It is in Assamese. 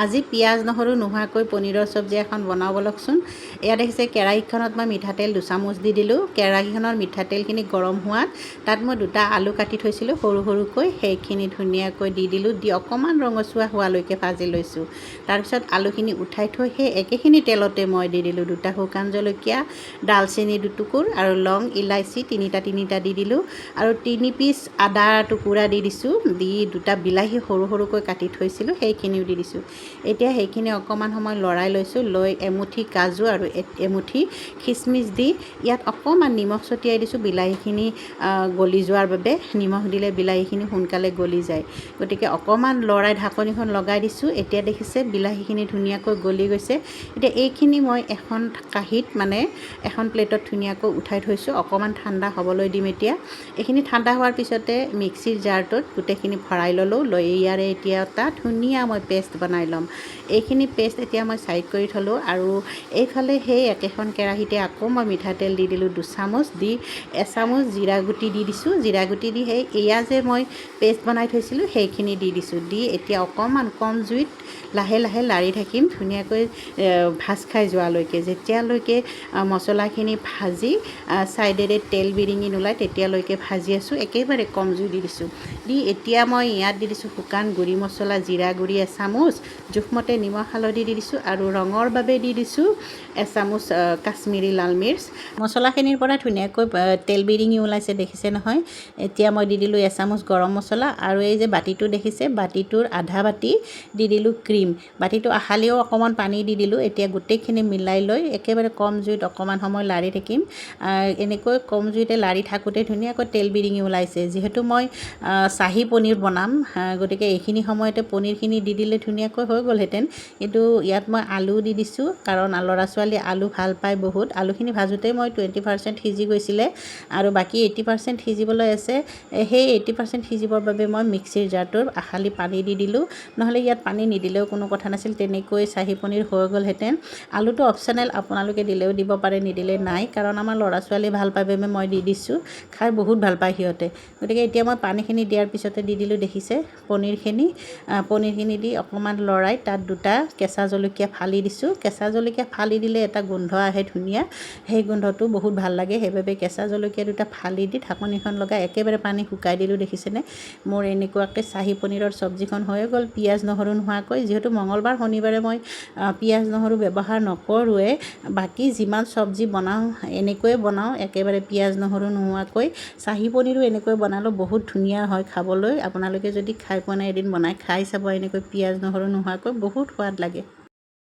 আজি পিঁয়াজ নহৰু নোহোৱাকৈ পনীৰৰ চব্জি এখন বনাওঁ ব'লকচোন। এয়া দেখিছে কেৰাহীখনত মই মিঠাতেল 2 চামুচ দি দিলোঁ। কেৰাহীখনৰ মিঠাতেলখিনি গৰম হোৱাত তাত মই 2টা আলু কাটি থৈছিলোঁ সৰু সৰুকৈ, সেইখিনি ধুনীয়াকৈ দি দিলোঁ। দি অকণমান ৰঙচুৱা হোৱালৈকে ভাজি লৈছোঁ। তাৰপিছত আলুখিনি উঠাই থৈ সেই একেখিনি তেলতে মই দি দিলোঁ 2টা শুকান জলকীয়া, ডালচেনি 2 টুকুৰ আৰু লং ইলাচি 3টা দি দিলোঁ আৰু 3 পিচ আদা টুকুৰা দি দিছোঁ। দি 2টা বিলাহী সৰু সৰুকৈ কাটি থৈছিলোঁ সেইখিনিও দি দিছোঁ। এতিয়া সেইখিনি অকণমান সময় লৰাই লৈছোঁ। লৈ এমুঠি কাজু আৰু এমুঠি খিচমিচ দি ইয়াত অকণমান নিমখ ছটিয়াই দিছোঁ বিলাহীখিনি গলি যোৱাৰ বাবে। নিমখ দিলে বিলাহীখিনি সোনকালে গলি যায়, গতিকে অকণমান লৰাই ঢাকনিখন লগাই দিছোঁ। এতিয়া দেখিছে বিলাহীখিনি ধুনীয়াকৈ গলি গৈছে। এতিয়া এইখিনি মই এখন কাঁহীত এখন প্লেটত ধুনীয়াকৈ উঠাই থৈছোঁ। অকণমান ঠাণ্ডা হ'বলৈ দিম। এতিয়া এইখিনি ঠাণ্ডা হোৱাৰ পিছতে মিক্সিৰ জাৰটোত গোটেইখিনি ভৰাই ল'লোঁ। লৈ ইয়াৰে এতিয়া এটা ধুনীয়া মই পেষ্ট বনাই ল'ম। এইখিনি পেষ্ট এতিয়া মই ছাইড কৰি থ'লোঁ আৰু এইফালে সেই একেখন কেৰাহীতে আকৌ মই মিঠাতেল দি দিলোঁ 2 চামুচ। দি এচামুচ জিৰা গুটি দি দিছোঁ। জিৰা গুটি দি এয়া যে মই পেষ্ট বনাই থৈছিলোঁ সেইখিনি দি দিছোঁ। দি এতিয়া অকণমান কম জুইত লাহে লাহে লাৰি থাকিম ধুনীয়াকৈ ভাজ খাই যোৱালৈকে। যেতিয়ালৈকে মছলাখিনি ভাজি ছাইডেৰে তেল বিৰিঙি নোলায় তেতিয়ালৈকে ভাজি আছোঁ। একেবাৰে কম জুই দি দিছোঁ। দি এতিয়া মই ইয়াত দি দিছোঁ শুকান গুড়ি মছলা, জিৰা গুড়ি এচামুচ, জোখমতে নিমখ হালধি দি দিছোঁ আৰু ৰঙৰ বাবে দি দিছোঁ এচামুচ কাশ্মীৰী লাল মিৰ্চ। মছলাখিনিৰ পৰা ধুনীয়াকৈ তেল বিৰিঙি ওলাইছে দেখিছে নহয়। এতিয়া মই দি দিলোঁ এচামুচ গৰম মছলা আৰু এই যে বাতিটো দেখিছে, বাতিটোৰ আধা বাতি দি দিলোঁ ক্ৰীম। বাতিটো আখালিও অকণমান পানী দি দিলোঁ। এতিয়া গোটেইখিনি মিলাই লৈ একেবাৰে কম জুইত অকণমান সময় লাৰি থাকিম। এনেকৈ কম জুইতে লাৰি থাকোঁতে ধুনীয়াকৈ তেল বিৰিঙি ওলাইছে। যিহেতু মই চাহী পনীৰ বনাম, গতিকে এইখিনি সময়তে পনীৰখিনি দি দিলে ধুনীয়াকৈ হৈ গ'লহেঁতেন, কিন্তু ইয়াত মই আলু দি দিছোঁ কাৰণ ল'ৰা ছোৱালী আলু ভাল পায় বহুত। আলুখিনি ভাজোঁতেই মই 20% সিজি গৈছিলে আৰু বাকী 80% সিজিবলৈ আছে। সেই 80% সিজিবৰ বাবে মই মিক্সিৰ জাৰটোৰ আখালি পানী দি দিলোঁ। নহ'লে ইয়াত পানী নিদিলেও কোনো কথা নাছিল, তেনেকৈ চাহী পনীৰ হৈ গ'লহেঁতেন। আলুটো অপশ্যনেল, আপোনালোকে দিলেও দিব পাৰে নিদিলে নাই, কাৰণ আমাৰ ল'ৰা ছোৱালী ভাল পায় বাবে মই দি দিছোঁ। খাই বহুত ভাল পায় সিহঁতে। গতিকে এতিয়া মই পানীখিনি দিয়াৰ পিছতে দি দিলোঁ দেখিছে পনীৰখিনি দি অকণমান লৰাই তাত 2টা কেঁচা জলকীয়া ফালি দিছোঁ। কেঁচা জলকীয়া ফালি দিলে এটা গোন্ধ আহে ধুনীয়া, সেই গোন্ধটো বহুত ভাল লাগে। সেইবাবে কেঁচা জলকীয়া 2টা ফালি দি ঢাকনিখন লগাই একেবাৰে পানী শুকাই দিলোঁ দেখিছেনে। মোৰ এনেকুৱাকৈ চাহী পনীৰৰ চব্জিখন হৈয়ে গ'ল পিঁয়াজ নহৰু নোহোৱাকৈ। যিহেতু মঙলবাৰ শনিবাৰে মই পিঁয়াজ নহৰু ব্যৱহাৰ নকৰোঁৱে, বাকী যিমান চব্জি বনাওঁ এনেকৈয়ে বনাওঁ একেবাৰে পিঁয়াজ নহৰু নোহোৱাকৈ। চাহী পনীৰো এনেকৈ বনালেও বহুত ধুনীয়া হয় খাবলৈ। আপোনালোকে যদি খাই পোৱা নাই এদিন বনাই খাই চাব এনেকৈ পিঁয়াজ নহৰু নোহোৱাকৈ, বহুত সোৱাদ লাগে।